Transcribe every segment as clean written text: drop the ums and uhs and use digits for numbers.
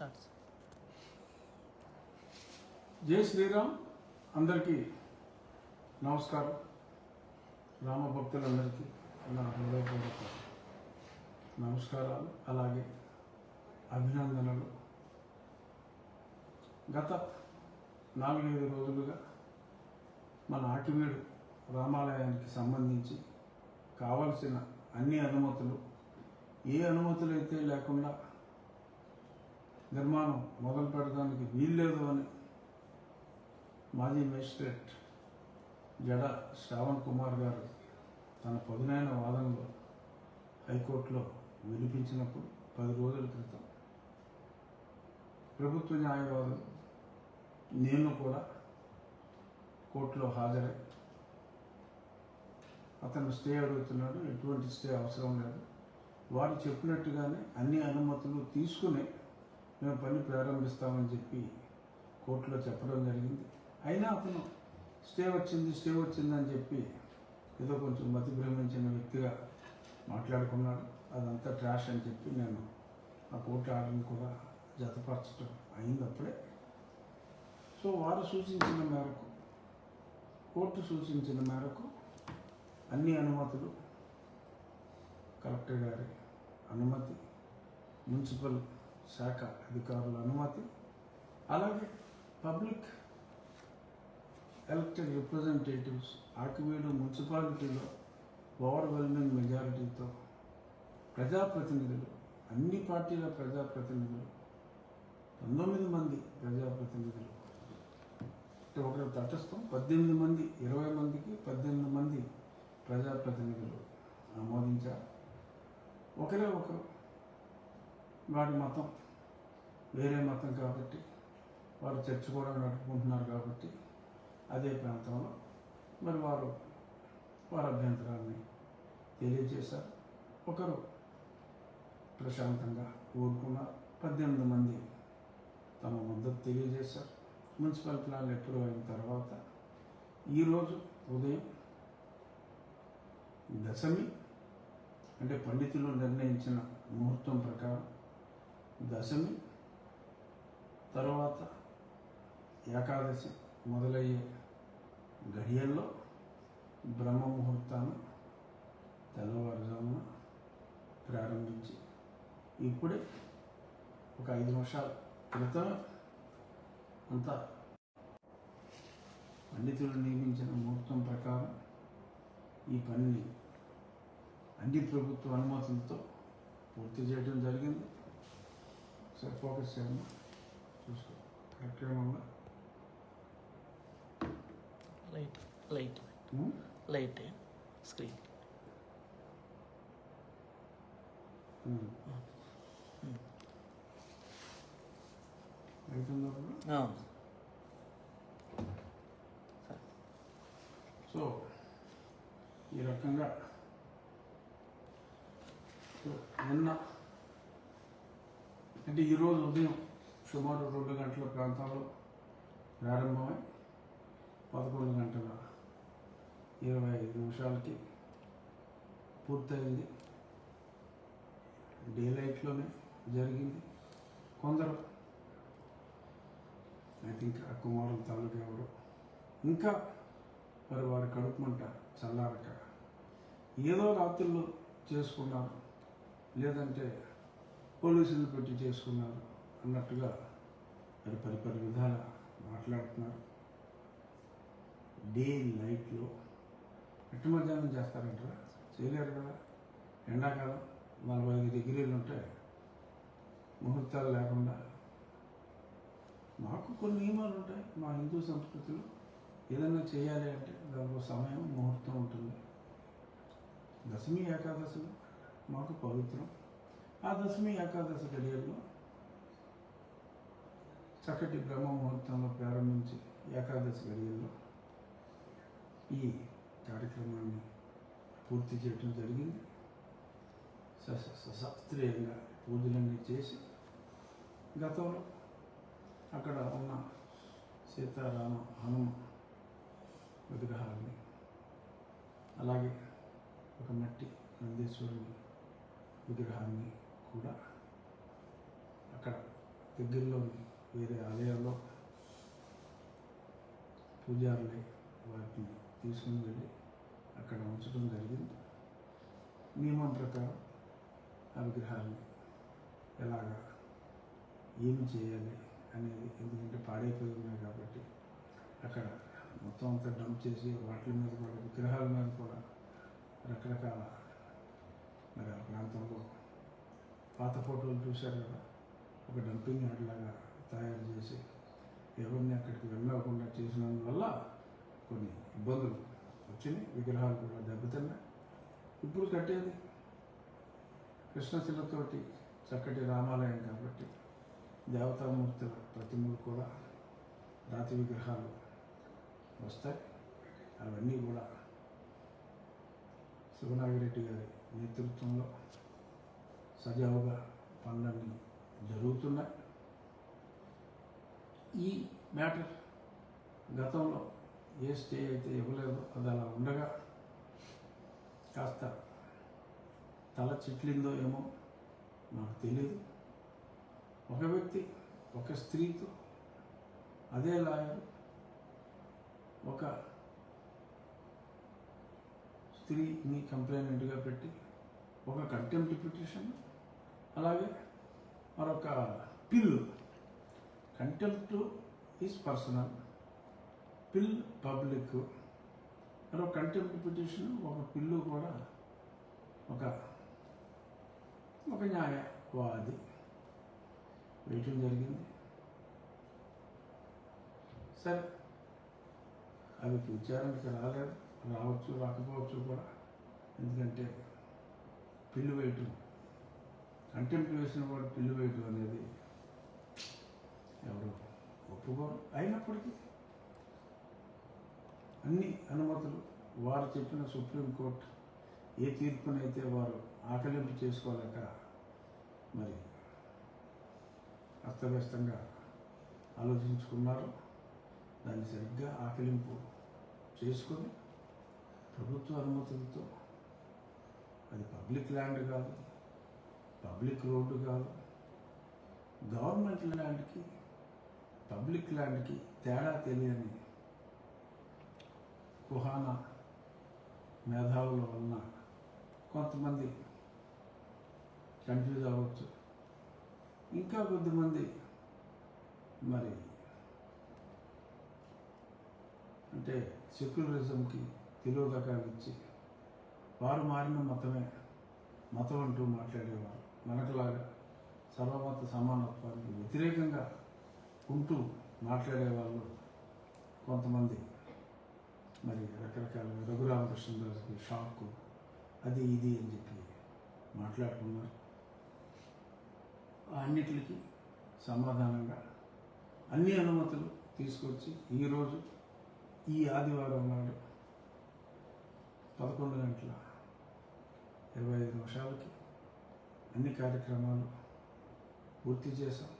Starts. జై శ్రీరామ్. అందరికీ నమస్కారం. రామభక్తులందరికీ నా హృదయపూర్వక నమస్కారాలు, అలాగే అభినందనలు. గత 4-5 రోజులుగా మన ఆకివీడు రామాలయానికి సంబంధించి కావలసిన అన్ని అనుమతులు, ఏ అనుమతులు అయితే లేకుండా నిర్మాణం మొదలు పెట్టడానికి వీల్లేదు అని మాజీ మేజిస్ట్రేట్ జడ శ్రావణ్ కుమార్ గారు తన పదునైన వాదనలో హైకోర్టులో వినిపించినప్పుడు 10 రోజుల క్రితం ప్రభుత్వ న్యాయవాదులు నేను కూడా కోర్టులో హాజరై అతను స్టే అడుగుతున్నాడు. ఎటువంటి స్టే అవసరం లేదు, వారు చెప్పినట్టుగానే అన్ని అనుమతులు తీసుకుని మేము పని ప్రారంభిస్తామని చెప్పి కోర్టులో చెప్పడం జరిగింది. అయినా అతను స్టే వచ్చిందని చెప్పి ఏదో కొంచెం మతి భ్రమించిన వ్యక్తిగా మాట్లాడుకున్నాడు. అదంతా ట్రాష్ అని చెప్పి నేను ఆ కోర్టు ఆర్డర్ని కూడా జతపరచడం అయింది అప్పుడే. సో వారు సూచించిన మేరకు, కోర్టు సూచించిన మేరకు అన్ని అనుమతులు, కలెక్టర్ గారి అనుమతి, మున్సిపల్ శాఖ అధికారుల అనుమతి, అలాగే పబ్లిక్ ఎలక్టెడ్ రిప్రజెంటేటివ్స్ ఆకివీడు మున్సిపాలిటీలో ఓవర్వెల్మింగ్ మెజారిటీతో ప్రజాప్రతినిధులు, అన్ని పార్టీల ప్రజాప్రతినిధులు, 19 మంది ప్రజాప్రతినిధులు, అంటే ఒకరు తటస్థం 18 మంది, 20 మందికి 18 మంది ప్రజాప్రతినిధులు ఆమోదించారు. ఒకరే ఒకరు వారి మతం వేరే మతం కాబట్టి, వారు చర్చ కూడా నడుపుకుంటున్నారు కాబట్టి అదే ప్రాంతంలో మరి వారి అభ్యంతరాన్ని తెలియజేశారు. ఒకరు ప్రశాంతంగా ఊరుకున్నారు. 18 మంది తమ మద్దతు తెలియజేశారు. మున్సిపల్ ప్లాన్లు ఎప్పుడు అయిన తర్వాత ఈరోజు ఉదయం దశమి, అంటే పండితులు నిర్ణయించిన ముహూర్తం ప్రకారం దశమి తర్వాత ఏకాదశి మొదలయ్యే గడియల్లో బ్రహ్మ ముహూర్తాన్ని తెల్లవారుజామున ప్రారంభించి ఇప్పుడే ఒక 5 నిమిషాల క్రితం అంతా పండితులు నియమించిన ముహూర్తం ప్రకారం ఈ పనిని అన్ని ప్రభుత్వ అనుమతులతో పూర్తి చేయడం జరిగింది. సార్ ఫోకస్ చేయండి, చూసుకో కరెక్ట్గా ఉందా? లైట్ స్క్రీన్ అవుతుందా? సో ఈ రకంగా నిన్న, అంటే ఈరోజు ఉదయం సుమారు 2 గంటల ప్రాంతంలో ప్రారంభమై 11:25 పూర్తయింది. డే లైట్లోనే జరిగింది. కొందరు ఐ థింక్ ఆ కుమారుల తాలూకా ఎవరు ఇంకా మరి వారి కడుపు మంట చల్లారక ఏదో రాత్రుల్లో చేసుకున్నారు, లేదంటే పోలీసులు పెట్టి చేసుకున్నారు అన్నట్టుగా మరి పరిపరి విధాల మాట్లాడుతున్నారు. డే లైట్లో ఎట్టు మధ్యాహ్నం చేస్తారంటారా? చేయలేరు కదా. ఎండాకాలం 45 డిగ్రీలు ఉంటాయి, ముహూర్తాలు లేకుండా. మాకు కొన్ని నియమాలు ఉంటాయి మా హిందూ సంస్కృతిలో. ఏదైనా చేయాలి అంటే దానికి సమయం, ముహూర్తం ఉంటుంది. దశమి ఏకాదశులు మాకు పవిత్రం. ఆ దశమి ఏకాదశి గడియల్లో చక్కటి బ్రహ్మ ముహూర్తంలో ప్రారంభించి ఏకాదశి గడియల్లో ఈ కార్యక్రమాన్ని పూర్తి చేయడం జరిగింది. శాస్త్రీయంగా పూజలన్నీ చేసి గతంలో అక్కడ ఉన్న సీతారామ హనుమ విగ్రహాలని, అలాగే ఒక మట్టి నందీశ్వరుని విగ్రహాన్ని కూడా అక్కడ దగ్గరలోని వేరే ఆలయాల్లో పూజారులే వాటిని తీసుకుని వెళ్ళి అక్కడ ఉంచడం జరిగింది. నియమం ప్రకారం ఆ విగ్రహాన్ని ఎలాగా ఏమి చేయాలి అనేది, ఎందుకంటే పాడైపోయి ఉన్నాయి కాబట్టి అక్కడ మొత్తం అంతా డంప్ చేసి వాటి మీద కూడా విగ్రహాల మీద కూడా రకరకాల మరి ఆ ప్రాంతంలో పాత ఫోటోలు చూశారు కదా, ఒక డంపింగ్ యార్డ్ లాగా తయారు చేసి ఎవరిని అక్కడికి వెళ్ళకుండా చేసినందువల్ల కొన్ని ఇబ్బందులు వచ్చినాయి. విగ్రహాలు కూడా దెబ్బతిన్నాయి. ఇప్పుడు కట్టేది కృష్ణశిలతోటి చక్కటి రామాలయం కాబట్టి దేవతామూర్తుల ప్రతిమలు కూడా రాతి విగ్రహాలు వస్తాయి. అవన్నీ కూడా శివనాగిరెడ్డి గారి నేతృత్వంలో సజావుగా పనులన్నీ జరుగుతున్నాయి. ఈ మ్యాటర్ గతంలో ఏ స్టే అయితే ఇవ్వలేదో అది అలా ఉండగా కాస్త తల చిట్లిందో ఏమో నాకు తెలియదు. ఒక వ్యక్తి ఒక స్త్రీతో, అదే లాయర్ ఒక స్త్రీని కంప్లైనెంట్గా పెట్టి ఒక కంటెంప్ట్ పిటిషన్, అలాగే మరొక పిల్లు, కంటెంప్ట్ ఈజ్ పర్సనల్, పిల్ పబ్లిక్, మరొక కంటెంప్ట్ పిటిషన్, ఒక పిల్లు కూడా ఒక న్యాయవాది వేయటం జరిగింది. సరే, అవి విచారణకి రాలేదు, రావచ్చు రాకపోవచ్చు కూడా. ఎందుకంటే పిల్లు వేయటం, కంటెంప్ట్ వేసిన వాడు పిల్లు వేయటం అనేది ఎవరు ఒప్పుకోరు. అయినప్పటికీ అన్ని అనుమతులు వారు చెప్పిన సుప్రీంకోర్టు ఏ తీర్పునైతే వారు ఆకలింపు చేసుకోలేక మరి అస్తవ్యస్తంగా ఆలోచించుకున్నారు, దాన్ని సరిగ్గా ఆకలింపు చేసుకొని ప్రభుత్వ అనుమతులతో, అది పబ్లిక్ ల్యాండ్ కాదు, పబ్లిక్ రోడ్డు కాదు, గవర్నమెంట్ ల్యాండ్కి పబ్లిక్ ల్యాండ్కి తేడా తెలియని కుహానా మేధావుల వలన కొంతమంది కన్ఫ్యూజ్ అవ్వచ్చు. ఇంకా కొద్దిమంది మరి అంటే సెక్యులరిజంకి తిలోదకాలు ఇచ్చి వారు మారిన మతమే మతం అంటూ మాట్లాడేవారు. మనకులాగా సర్వమత సమానత్వానికి వ్యతిరేకంగా ఉంటూ మాట్లాడేవాళ్ళు కొంతమంది మరి రకరకాల రఘురామకృష్ణదాస్కి షాక్, అది ఇది అని చెప్పి మాట్లాడుకున్నారు. అన్నిటికీ సమాధానంగా అన్ని అనుమతులు తీసుకొచ్చి ఈరోజు ఈ ఆదివారం నాడు 11:25 అన్ని కార్యక్రమాలు పూర్తి చేశాం.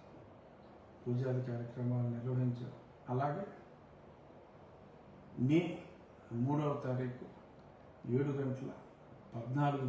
పూజాది కార్యక్రమాలు నిర్వహించాం. అలాగే మే 3వ తారీఖు 7:14